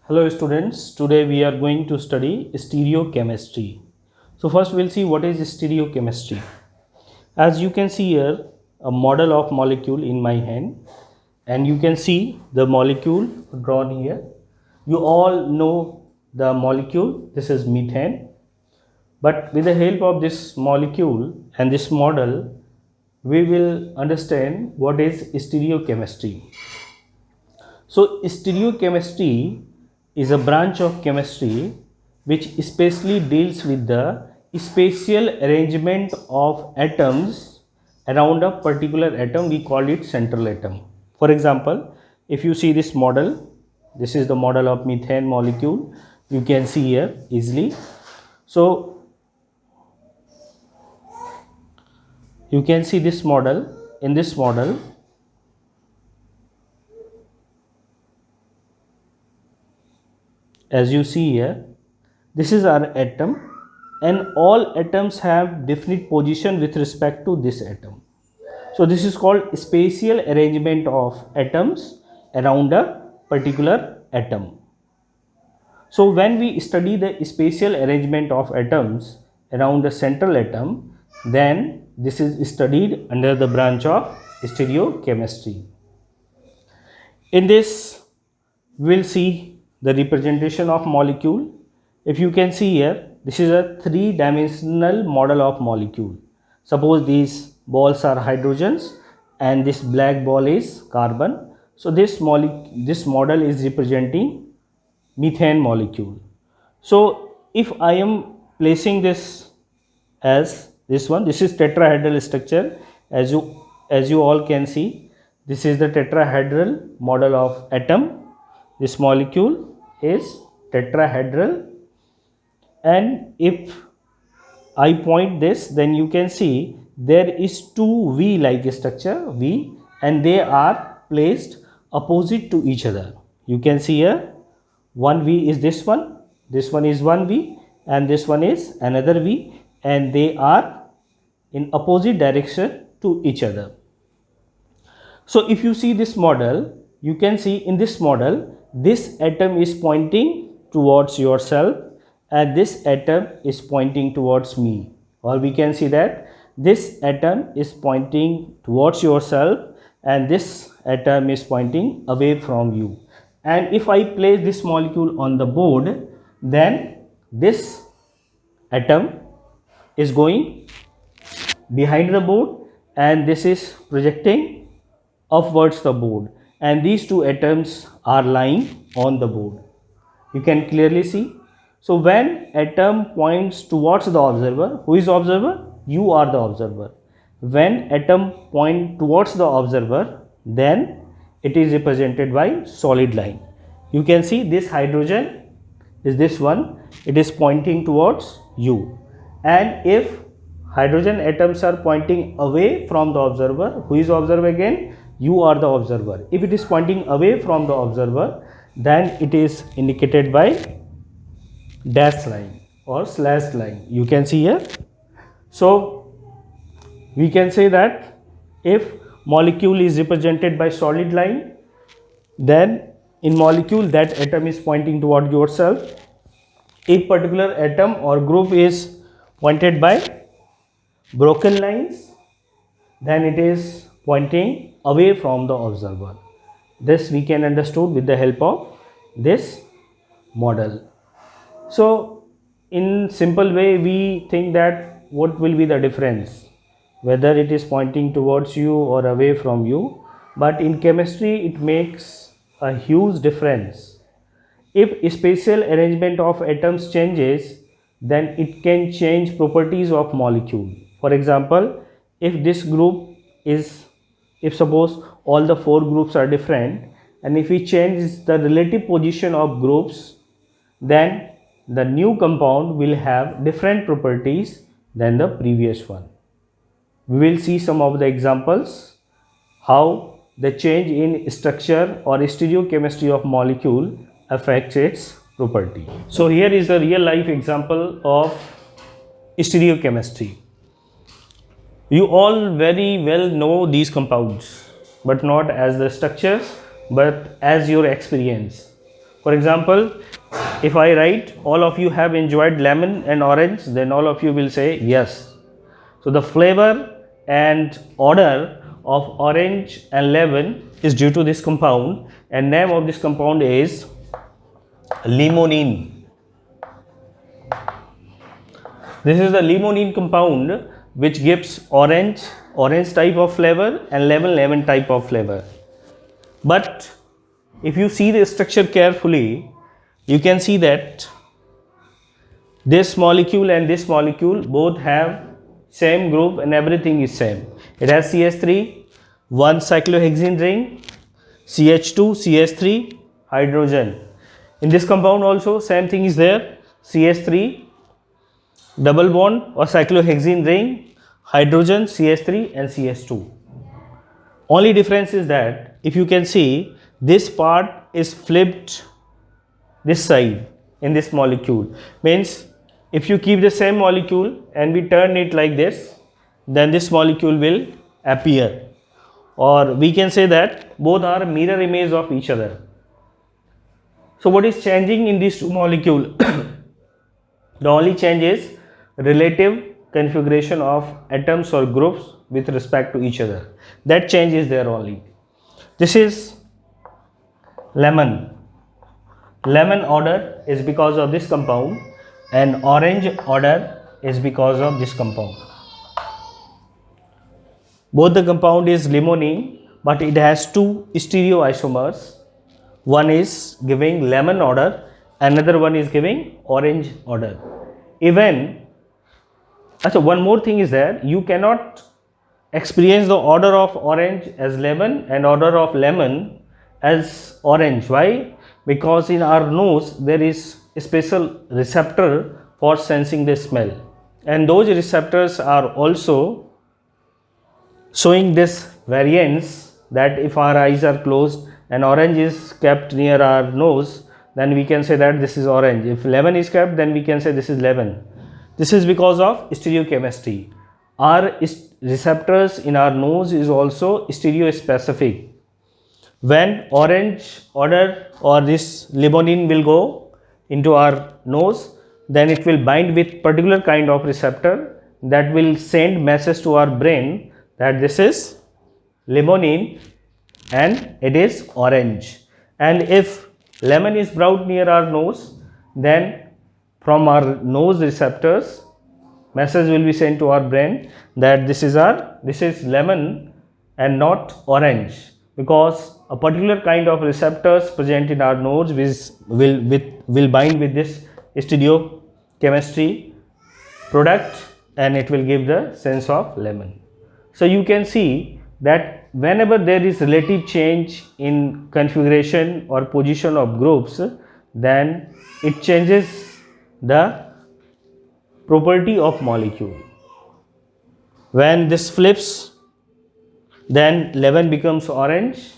Hello students, today we are going to study stereochemistry. So first we'll see what is stereochemistry. As you can see here, a model of molecule in my hand, and you can see the molecule drawn here. You all know the molecule, this is methane, but with the help of this molecule and this model, we will understand what is stereochemistry. So stereochemistry is a branch of chemistry which especially deals with the spatial arrangement of atoms around a particular atom. We call it central atom. For example, if you see this model, this is the model of methane molecule. You can see here easily. So you can see this model. In this model, as you see here, this is our atom, and all atoms have definite position with respect to this atom. So this is called spatial arrangement of atoms around a particular atom. So when we study the spatial arrangement of atoms around the central atom, then this is studied under the branch of stereochemistry. In this, we'll see the representation of molecule. If you can see here, this is a three-dimensional model of molecule. Suppose these balls are hydrogens and this black ball is carbon. So this model is representing methane molecule. So if I am placing this as this one, this is tetrahedral structure. As you all can see, this is the tetrahedral model of atom. This molecule is tetrahedral, and if I point this, then you can see there is two V like structure, V, and they are placed opposite to each other. You can see here one V is this one is one V, and this one is another V, and they are in opposite direction to each other. So if you see this model, you can see in this model, this atom is pointing towards yourself and this atom is pointing towards me. Or we can see that this atom is pointing towards yourself and this atom is pointing away from you. And if I place this molecule on the board, then this atom is going behind the board and this is projecting upwards the board, and these two atoms are lying on the board. You can clearly see. So when atom points towards the observer, who is observer? You are the observer. When atom point towards the observer, then it is represented by solid line. You can see this hydrogen is this one, it is pointing towards you. And if hydrogen atoms are pointing away from the observer, who is observer again? You are the observer. If it is pointing away from the observer, then it is indicated by dash line or slash line. You can see here. So we can say that if molecule is represented by solid line, then in molecule that atom is pointing toward yourself. If particular atom or group is pointed by broken lines, then it is pointing away from the observer. This we can understood with the help of this model. So in simple way, we think that what will be the difference, whether it is pointing towards you or away from you. But in chemistry, it makes a huge difference. If spatial arrangement of atoms changes, then it can change properties of molecule. For example, if this group is, if suppose all the four groups are different, and if we change the relative position of groups, then the new compound will have different properties than the previous one. We will see some of the examples how the change in structure or stereochemistry of molecule affects its property. So here is a real life example of stereochemistry. You all very well know these compounds, but not as the structures, but as your experience. For example, if I write all of you have enjoyed lemon and orange, then all of you will say yes. So the flavor and odor of orange and lemon is due to this compound, and name of this compound is limonene. This is the limonene compound which gives orange type of flavor and lemon type of flavor. But if you see the structure carefully, you can see that this molecule and this molecule both have same group and everything is same. It has CH3, one cyclohexene ring, CH2, CH3, hydrogen. In this compound also same thing is there, CH3, double bond or cyclohexene ring, hydrogen, CH3 and CH2. Only difference is that if you can see, this part is flipped this side in this molecule. Means if you keep the same molecule and we turn it like this, then this molecule will appear, or we can say that both are mirror image of each other. So what is changing in these two molecules? The only change is relative configuration of atoms or groups with respect to each other. That change is there only. This is lemon. Lemon odor is because of this compound, and orange odor is because of this compound. Both the compound is limonene, but it has two stereoisomers. One is giving lemon odor, another one is giving orange odor. Even one more thing is that you cannot experience the odor of orange as lemon and odor of lemon as orange. Why? Because in our nose there is a special receptor for sensing the smell, and those receptors are also showing this variance, that if our eyes are closed and orange is kept near our nose, then we can say that this is orange. If lemon is kept, then we can say this is lemon. This is because of stereochemistry. Our receptors in our nose is also stereospecific. When orange odor or this limonene will go into our nose, then it will bind with particular kind of receptor that will send message to our brain that this is limonene and it is orange. And if lemon is brought near our nose, then from our nose receptors message will be sent to our brain that this is lemon and not orange, because a particular kind of receptors present in our nose will bind with this stereochemistry product, and it will give the sense of lemon. So you can see that whenever there is relative change in configuration or position of groups, then it changes the property of molecule. When this flips, then lemon becomes orange,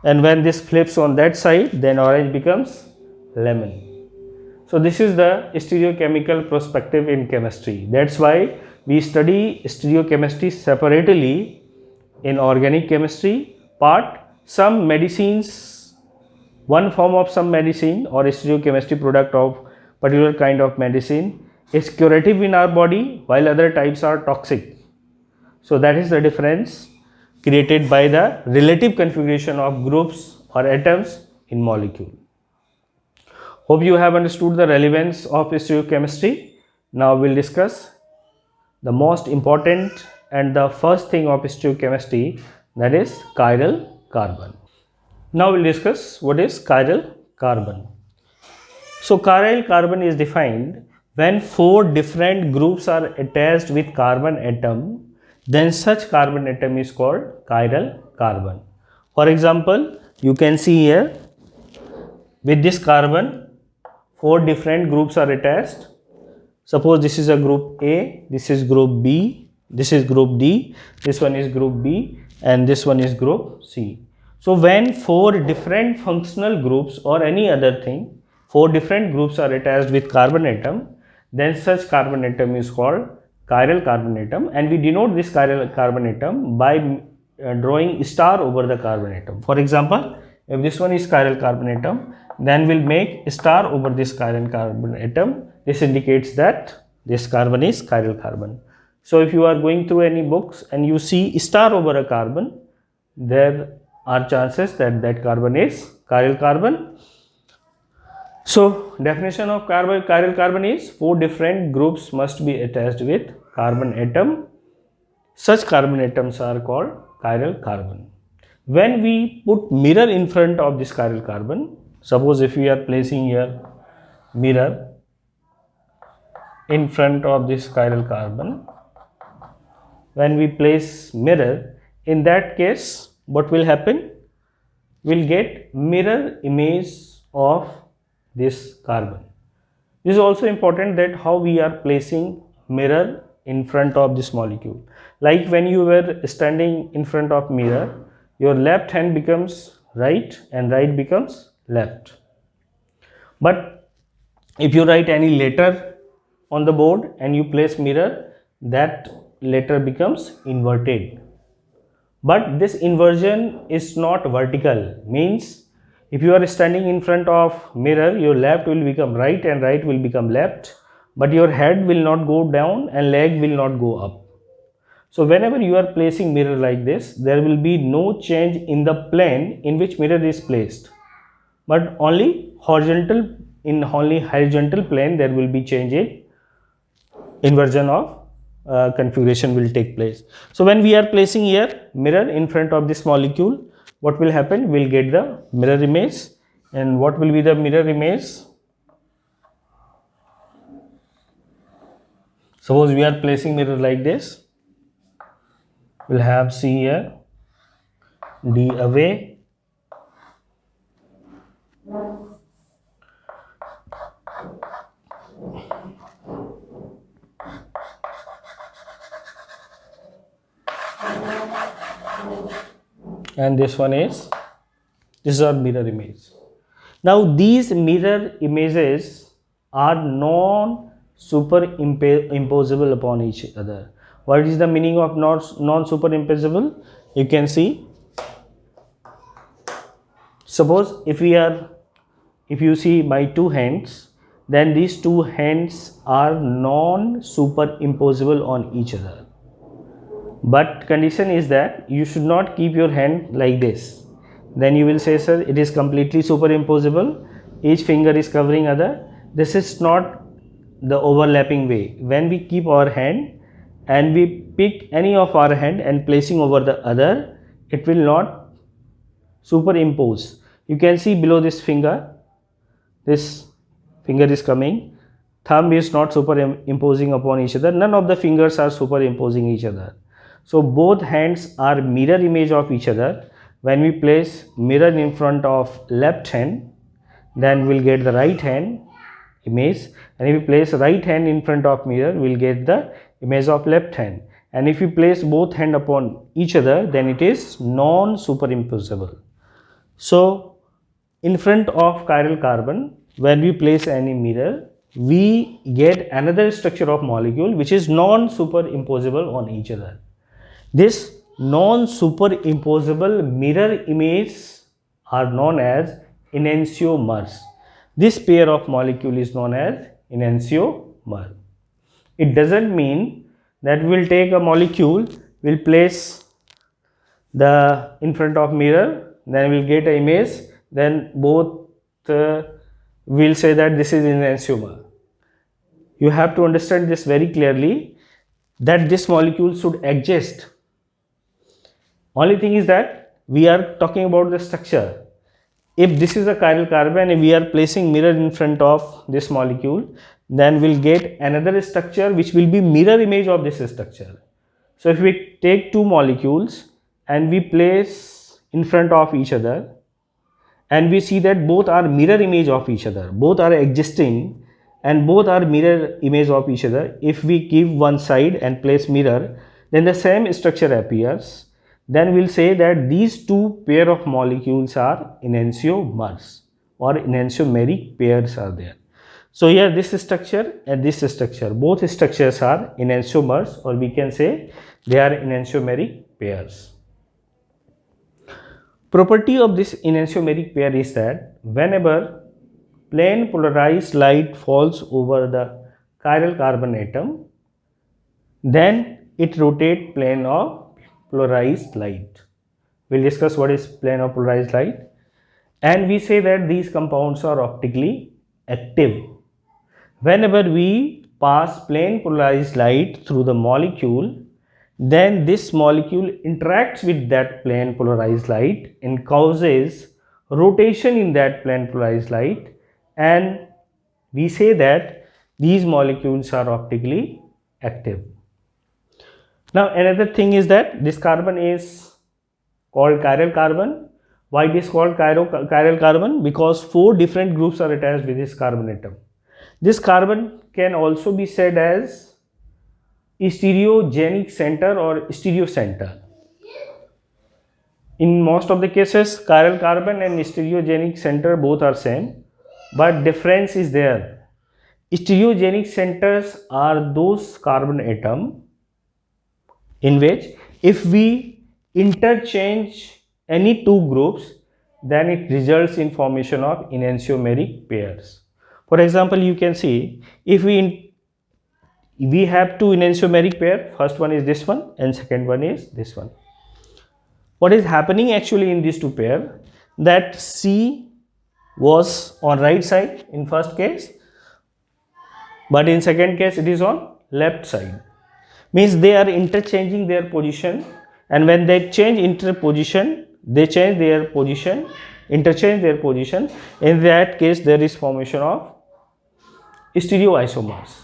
and when this flips on that side, then orange becomes lemon. So this is the stereochemical perspective in chemistry. That's why we study stereochemistry separately in organic chemistry part. Some medicines, one form of some medicine or stereochemistry product of particular kind of medicine is curative in our body, while other types are toxic. So that is the difference created by the relative configuration of groups or atoms in molecule. Hope you have understood the relevance of stereochemistry. Now we'll discuss the most important and the first thing of stereochemistry, that is chiral carbon. Now we'll discuss what is chiral carbon. So chiral carbon is defined when four different groups are attached with carbon atom, then such carbon atom is called chiral carbon. For example, you can see here with this carbon, four different groups are attached. Suppose this is a group A, this is group B, this is group D, this one is group B, and this one is group C. So when four different functional groups or any other thing, four different groups are attached with carbon atom, then such carbon atom is called chiral carbon atom, and we denote this chiral carbon atom by drawing star over the carbon atom. For example, If this one is chiral carbon atom, then we'll make a star over this chiral carbon atom. This indicates that this carbon is chiral carbon. So if you are going through any books and you see star over a carbon, there are chances that that carbon is chiral carbon. So definition of chiral carbon is 4 different groups must be attached with carbon atom. Such carbon atoms are called chiral carbon. When we put mirror in front of this chiral carbon, suppose if we are placing here mirror in front of this chiral carbon, when we place mirror, in that case what will happen? We'll get mirror image of this carbon. This is also important, that how we are placing mirror in front of this molecule. Like when you were standing in front of mirror, your left hand becomes right and right becomes left. But if you write any letter on the board and you place mirror, that letter becomes inverted. But this inversion is not vertical, means if you are standing in front of mirror, your left will become right and right will become left, but your head will not go down and leg will not go up. So whenever you are placing mirror like this, there will be no change in the plane in which mirror is placed, but only horizontal plane there will be change in inversion of configuration will take place. So when we are placing here mirror in front of this molecule, what will happen? We'll get the mirror image. And what will be the mirror image? Suppose we are placing mirror like this, we'll have C here, D away, and this is our mirror image. Now these mirror images are non-superimposable upon each other. What is the meaning of non-superimposable? You can see, suppose if you see my two hands, then these two hands are non-superimposable on each other. But condition is that you should not keep your hand like this. Then you will say, sir, it is completely superimposable. Each finger is covering other. This is not the overlapping way. When we keep our hand and we pick any of our hand and placing over the other, it will not superimpose. You can see below this finger is coming. Thumb is not superimposing upon each other. None of the fingers are superimposing each other. So both hands are mirror image of each other. When we place mirror in front of left hand, then we'll get the right hand image, and if we place right hand in front of mirror, we'll get the image of left hand. And if you place both hand upon each other, then it is non-superimposable. So in front of chiral carbon, when we place any mirror, we get another structure of molecule which is non-superimposable on each other. This non-superimposable mirror images are known as enantiomers. This pair of molecule is known as enantiomer. It doesn't mean that we'll take a molecule, we'll place in front of mirror, then we'll get an image, then both we'll say that this is enantiomer. You have to understand this very clearly, that this molecule should exist. Only thing is that we are talking about the structure. If this is a chiral carbon and we are placing mirror in front of this molecule, then we'll get another structure which will be mirror image of this structure. So if we take two molecules and we place in front of each other, and we see that both are mirror image of each other, both are existing and both are mirror image of each other. If we give one side and place mirror, then the same structure appears. Then we'll say that these two pair of molecules are enantiomers or enantiomeric pairs are there. So here this structure and this structure, both structures are enantiomers, or we can say they are enantiomeric pairs. Property of this enantiomeric pair is that whenever plane polarized light falls over the chiral carbon atom, then it rotates plane of polarized light. We'll discuss what is plane of polarized light. And we say that these compounds are optically active. Whenever we pass plane polarized light through the molecule, then this molecule interacts with that plane polarized light and causes rotation in that plane polarized light, and we say that these molecules are optically active. Now another thing is that this carbon is called chiral carbon. Why it is called chiral carbon? Because 4 different groups are attached with this carbon atom. This carbon can also be said as stereogenic center or stereocenter. In most of the cases, chiral carbon and stereogenic center both are same, but difference is there. Stereogenic centers are those carbon atom in which if we interchange any two groups, then it results in formation of enantiomeric pairs. For example, you can see if we have two enantiomeric pair, first one is this one and second one is this one. What is happening actually in these two pair, that C was on right side in first case, but in second case it is on left side. Means they are interchanging their position, and when they change interposition, they change their position, interchange their position. In that case, there is formation of stereoisomers.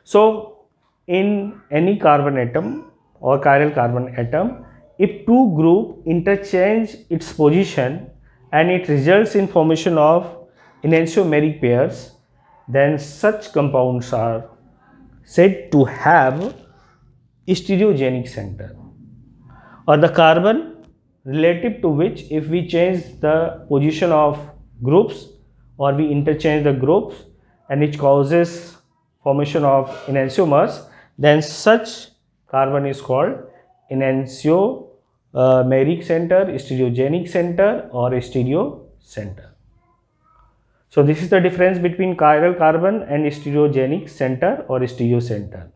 So, in any carbon atom or chiral carbon atom, if two group interchange its position and it results in formation of enantiomeric pairs, then such compounds are said to have stereogenic center, or the carbon relative to which if we change the position of groups or we interchange the groups and it causes formation of enantiomers, then such carbon is called enantiomeric center, stereogenic center or stereo center. So this is the difference between chiral carbon and stereogenic center or stereo center.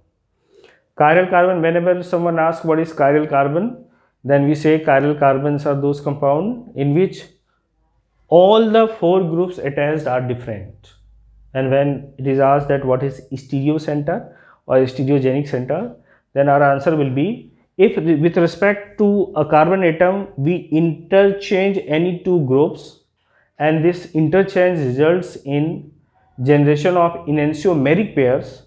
Chiral carbon, whenever someone asks what is chiral carbon, then we say chiral carbons are those compounds in which all the 4 groups attached are different. And when it is asked that what is stereo center or stereogenic center, then our answer will be, if with respect to a carbon atom we interchange any two groups and this interchange results in generation of enantiomeric pairs,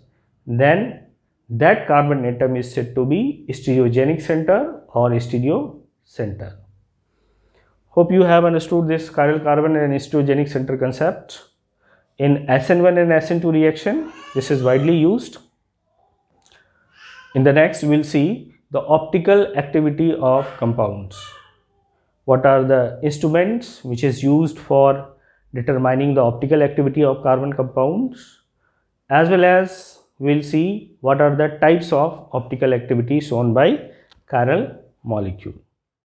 then that carbon atom is said to be stereogenic center or stereo center. Hope you have understood this chiral carbon and stereogenic center concept. In SN1 and SN2 reaction, this is widely used. In the next, we will see the optical activity of compounds. What are the instruments which is used for determining the optical activity of carbon compounds, as well as we will see what are the types of optical activity shown by chiral molecule.